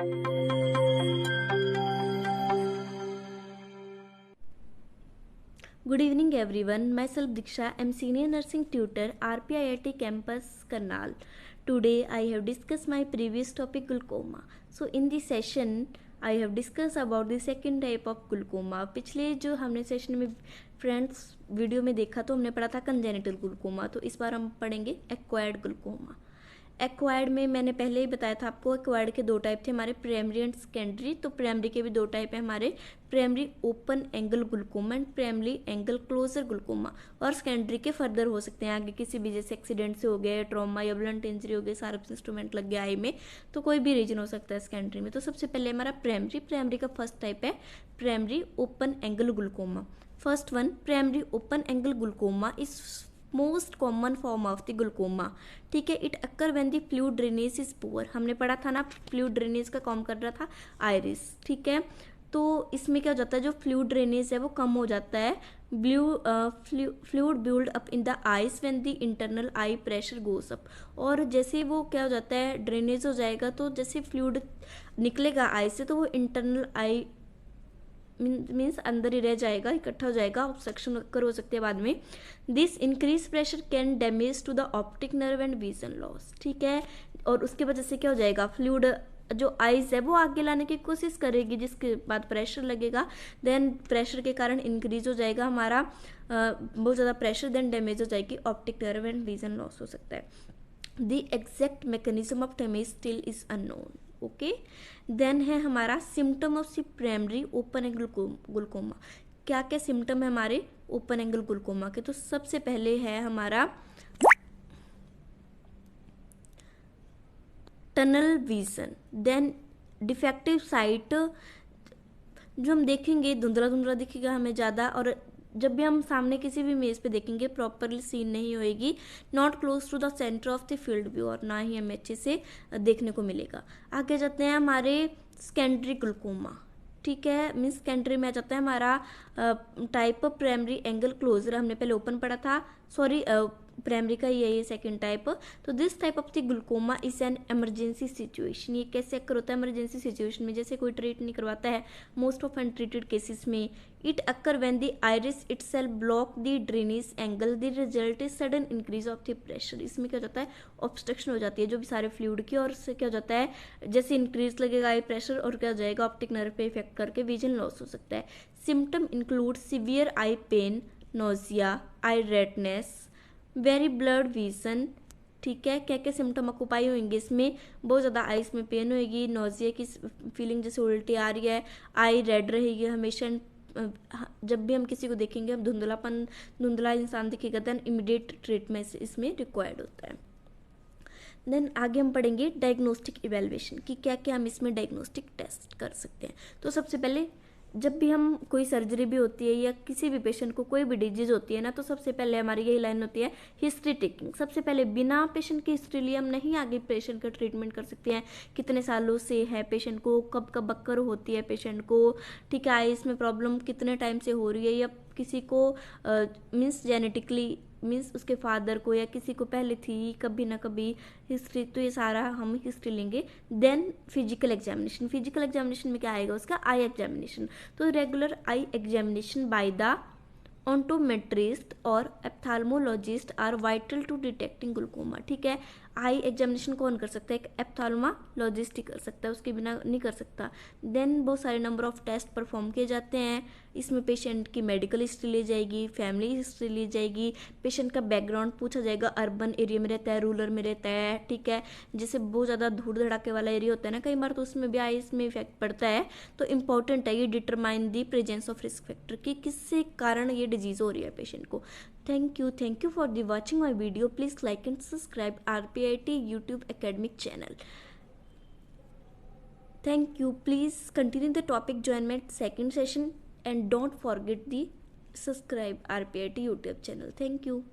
Good evening everyone, myself Diksha, I am senior nursing tutor RPIIT campus Karnal. Today I have discussed my previous topic glaucoma. So in this session I have discussed about the second type of glaucoma. पिछले जो हमने session में friends video में देखा तो हमने पढ़ा था कंजेनिटल ग्लूकोमा, तो इस बार हम पढ़ेंगे एक्वायर्ड ग्लूकोमा। एक्वायर्ड में मैंने पहले ही बताया था आपको, एक्वायर्ड के दो टाइप थे हमारे, प्राइमरी एंड सेकेंडरी। तो प्राइमरी के भी दो टाइप है हमारे, primary open angle glaucoma and primary angle closure glaucoma. और सेकेंडरी के फर्दर हो सकते हैं आगे, किसी भी जैसे एक्सीडेंट से हो गया, ट्रॉमा या ब्लंट इंजरी हो गई, शार्प इंस्ट्रूमेंट लग गया आई में, तो कोई भी रीजन हो सकता है सेकेंडरी में। तो सबसे पहले हमारा प्राइमरी का फर्स्ट टाइप है primary open angle glaucoma. First one, primary open angle glaucoma is most common form of the glaucoma. ठीक है, it occur when the fluid drainage is poor. हमने पढ़ा था ना, फ्लूइड ड्रेनेज का काम कर रहा था आइरिस। ठीक है, तो इसमें क्या हो जाता है, जो फ्लूइड ड्रेनेज है वो कम हो जाता है। Fluid build up in the eyes when the internal I pressure goes up. और जैसे वो क्या हो जाता है, ड्रेनेज हो जाएगा, तो जैसे फ्लूइड निकलेगा आई से तो वो इंटरनल आई मीन्स अंदर ही रह जाएगा, इकट्ठा हो जाएगा, ऑब्स्ट्रक्शन कर हो सकती है बाद में। This increase pressure can damage to the optic nerve and vision loss. ठीक है, और उसके वजह से क्या हो जाएगा, फ्लूइड जो आइज है वो आगे लाने की कोशिश करेगी, जिसके बाद प्रेशर लगेगा, देन प्रेशर के कारण इंक्रीज हो जाएगा हमारा बहुत ज़्यादा प्रेशर, देन डैमेज हो जाएगी optic nerve and vision loss हो सकता है। The exact mechanism of damage still is unknown. Okay, then है हमारा symptom of see primary open angle glaucoma. क्या क्या सिम्टम है हमारे ओपन एंगल ग्लूकोमा के, तो सबसे पहले है हमारा tunnel vision, then defective sight, जो हम देखेंगे धुंधला धुंधला दिखेगा हमें ज़्यादा, और जब भी हम सामने किसी भी इमेज पे देखेंगे प्रॉपरली सीन नहीं होएगी, not close to the centre of the field view, और ना ही हमें अच्छे से देखने को मिलेगा। आगे जाते हैं हमारे सेकेंडरी ग्लूकोमा। ठीक है, मीन्स सेकेंडरी में आ जाता है हमारा type of primary angle closure. हमने पहले ओपन पढ़ा था, सॉरी प्राइमरी का ही है ये सेकंड टाइप। तो this type of the glaucoma is an emergency situation. ये कैसे अक्कर होता है इमरजेंसी सिचुएशन में, जैसे कोई ट्रीट नहीं करवाता है, मोस्ट ऑफ अनट्रीटेड केसेस में। It occur when the iris itself block the drainage angle, the result is sudden increase of the pressure. इसमें क्या हो जाता है, ऑब्स्ट्रक्शन हो जाती है जो भी सारे फ्लूइड की, और उससे क्या हो जाता है, जैसे इंक्रीज लगेगा आई प्रेशर, और क्या हो जाएगा, ऑप्टिक नर्व पे इफेक्ट करके विजन लॉस हो सकता है। सिम्टम इंक्लूड सीवियर आई पेन, नोजिया, आई रेडनेस, वेरी ब्लर्ड विजन। ठीक है, क्या क्या सिम्टम ऑक्यूपाई होंगे इसमें, बहुत ज़्यादा आइज में पेन होएगी, नोजिया की फीलिंग जैसे उल्टी आ रही है, आई रेड रहेगी हमेशा, जब भी हम किसी को देखेंगे हम धुंधला इंसान दिखेगा, देन इमीडिएट ट्रीटमेंट इसमें रिक्वायर्ड होता है। देन आगे हम पढ़ेंगे डायग्नोस्टिक इवेल्युएशन कि क्या क्या हम इसमें डायग्नोस्टिक टेस्ट कर सकते हैं। तो सबसे पहले जब भी हम कोई सर्जरी भी होती है या किसी भी पेशेंट को कोई भी डिजीज होती है ना, तो सबसे पहले हमारी यही लाइन होती है हिस्ट्री टेकिंग। सबसे पहले बिना पेशेंट की हिस्ट्री लिए हम नहीं आगे पेशेंट का ट्रीटमेंट कर सकते हैं। कितने सालों से है पेशेंट को, कब कब अक्कर होती है पेशेंट को, ठीक है, आइस में प्रॉब्लम कितने टाइम से हो रही है, या किसी को मीन्स जेनेटिकली मीन्स उसके फादर को या किसी को पहले थी कभी ना कभी हिस्ट्री, तो ये सारा हम हिस्ट्री लेंगे। Then physical examination, physical examination में क्या आएगा उसका, आई एग्जामिनेशन। तो regular eye examination by the optometrist और ophthalmologist are vital to detecting glaucoma. ठीक है, आई एग्जामिनेशन कौन कर सकता है, एक एप्थाल्मोलॉजिस्ट ही कर सकता है, उसके बिना नहीं कर सकता। देन बहुत सारे नंबर ऑफ टेस्ट परफॉर्म किए जाते हैं। इसमें पेशेंट की मेडिकल हिस्ट्री ली जाएगी, फैमिली हिस्ट्री ली जाएगी, पेशेंट का बैकग्राउंड पूछा जाएगा, अर्बन एरिया में रहता है, रूरल में रहता है। ठीक है, जैसे बहुत ज़्यादा धूल धड़ाके वाला एरिया होता है ना कई बार, तो उसमें भी आइस में इफेक्ट पड़ता है। तो इंपॉर्टेंट है ये determine the presence of risk factor कि किससे कारण ये डिजीज़ हो रही है पेशेंट को। Thank you for the watching my video. Please like and subscribe RPIT YouTube academic channel. Thank you. Please continue the topic, join my second session, and don't forget the subscribe RPIT YouTube channel. Thank you.